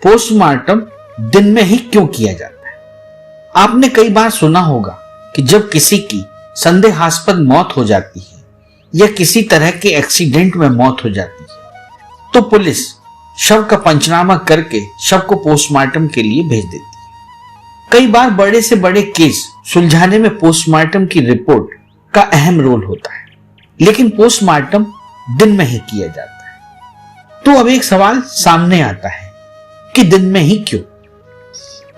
Postmortem दिन में ही क्यों किया जाता है? आपने कई बार सुना होगा कि जब किसी की संदेहास्पद मौत हो जाती है या किसी तरह के एक्सीडेंट में मौत हो जाती है तो पुलिस शव का पंचनामा करके शव को पोस्टमार्टम के लिए भेज देती है। कई बार बड़े से बड़े केस सुलझाने में पोस्टमार्टम की रिपोर्ट का अहम रोल होता है, लेकिन पोस्टमार्टम दिन में ही किया जाता है। तो अब एक सवाल सामने आता है कि दिन में ही क्यों?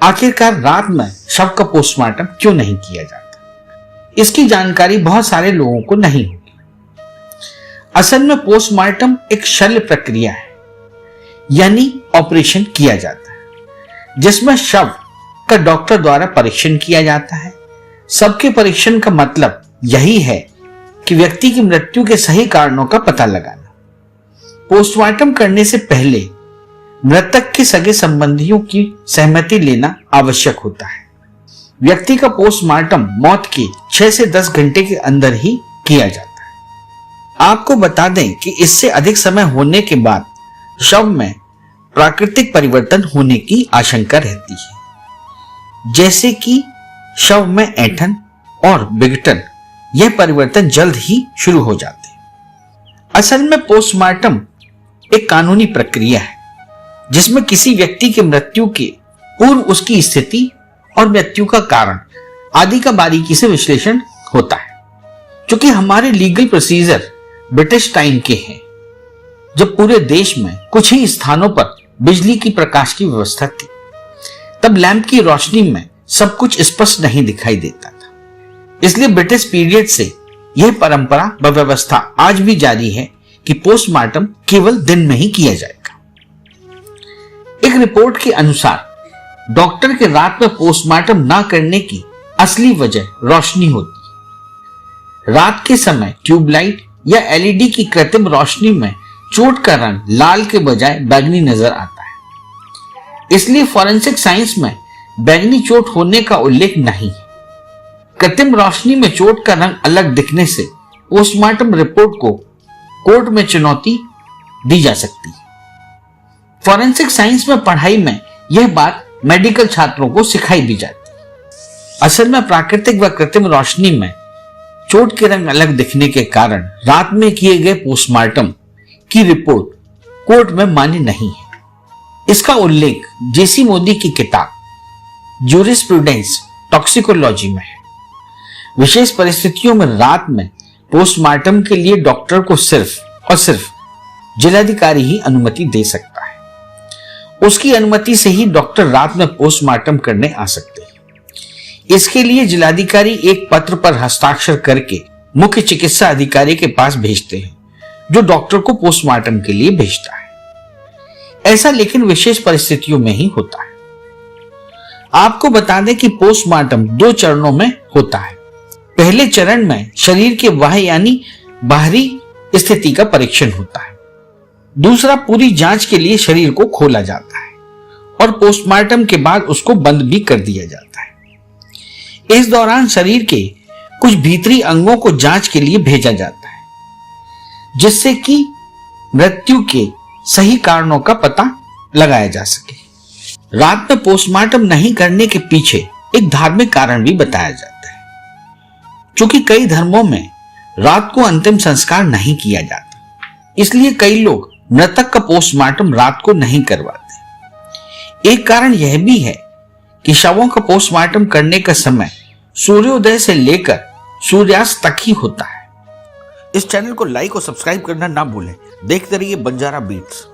आखिरकार रात में शव का पोस्टमार्टम क्यों नहीं किया जाता? इसकी जानकारी बहुत सारे लोगों को नहीं होगी। असल में पोस्टमार्टम एक शल्य प्रक्रिया है, यानी ऑपरेशन किया जाता है जिसमें शव का डॉक्टर द्वारा परीक्षण किया जाता है। सबके परीक्षण का मतलब यही है कि व्यक्ति की मृत्यु के सही कारणों का पता लगाना। पोस्टमार्टम करने से पहले मृतक के सगे संबंधियों की सहमति लेना आवश्यक होता है। व्यक्ति का पोस्टमार्टम मौत के 6 से 10 घंटे के अंदर ही किया जाता है। आपको बता दें कि इससे अधिक समय होने के बाद शव में प्राकृतिक परिवर्तन होने की आशंका रहती है, जैसे कि शव में ऐंठन और विघटन। यह परिवर्तन जल्द ही शुरू हो जाते हैं। असल में पोस्टमार्टम एक कानूनी प्रक्रिया है जिसमें किसी व्यक्ति की मृत्यु के पूर्व उसकी स्थिति और मृत्यु का कारण आदि का बारीकी से विश्लेषण होता है। क्योंकि हमारे लीगल प्रोसीजर ब्रिटिश टाइम के हैं, जब पूरे देश में कुछ ही स्थानों पर बिजली की प्रकाश की व्यवस्था थी, तब लैंप की रोशनी में सब कुछ स्पष्ट नहीं दिखाई देता था। इसलिए ब्रिटिश पीरियड से यह परंपरा व व्यवस्था आज भी जारी है कि पोस्टमार्टम केवल दिन में ही किया जाएगा। एक रिपोर्ट के अनुसार डॉक्टर के रात में पोस्टमार्टम ना करने की असली वजह रोशनी होती है। रात के समय ट्यूबलाइट या एलईडी की कृत्रिम रोशनी में चोट का रंग लाल के बजाय बैंगनी नजर आता है। इसलिए फॉरेंसिक साइंस में बैंगनी चोट होने का उल्लेख नहीं है। कृत्रिम रोशनी में चोट का रंग अलग दिखने से पोस्टमार्टम रिपोर्ट को कोर्ट में चुनौती दी जा सकती है। फॉरेंसिक साइंस में पढ़ाई में यह बात मेडिकल छात्रों को सिखाई भी जाती है। असल में प्राकृतिक व कृत्रिम रोशनी में चोट के रंग अलग दिखने के कारण रात में किए गए पोस्टमार्टम की रिपोर्ट कोर्ट में मान्य नहीं है। इसका उल्लेख जेसी मोदी की किताब जूरिस्प्रूडेंस टॉक्सिकोलॉजी में है। विशेष परिस्थितियों में रात में पोस्टमार्टम के लिए डॉक्टर को सिर्फ और सिर्फ जिलाधिकारी ही अनुमति दे सकता है। उसकी अनुमति से ही डॉक्टर रात में पोस्टमार्टम करने आ सकते हैं। इसके लिए जिलाधिकारी एक पत्र पर हस्ताक्षर करके मुख्य चिकित्सा अधिकारी के पास भेजते हैं, जो डॉक्टर को पोस्टमार्टम के लिए भेजता है। ऐसा लेकिन विशेष परिस्थितियों में ही होता है। आपको बता दें कि पोस्टमार्टम 2 चरणों में होता है। पहले चरण में शरीर के बाह्य यानी बाहरी स्थिति का परीक्षण होता है। दूसरा, पूरी जांच के लिए शरीर को खोला जाता है और पोस्टमार्टम के बाद उसको बंद भी कर दिया जाता है। इस दौरान शरीर के कुछ भीतरी अंगों को जांच के लिए भेजा जाता है, जिससे कि मृत्यु के सही कारणों का पता लगाया जा सके। रात में पोस्टमार्टम नहीं करने के पीछे एक धार्मिक कारण भी बताया जाता है। क्योंकि कई धर्मों में रात को अंतिम संस्कार नहीं किया जाता, इसलिए कई लोग मृतक का पोस्टमार्टम रात को नहीं करवाते। एक कारण यह भी है कि शवों का पोस्टमार्टम करने का समय सूर्योदय से लेकर सूर्यास्त तक ही होता है। इस चैनल को लाइक और सब्सक्राइब करना ना भूलें। देखते रहिए बंजारा बीट्स।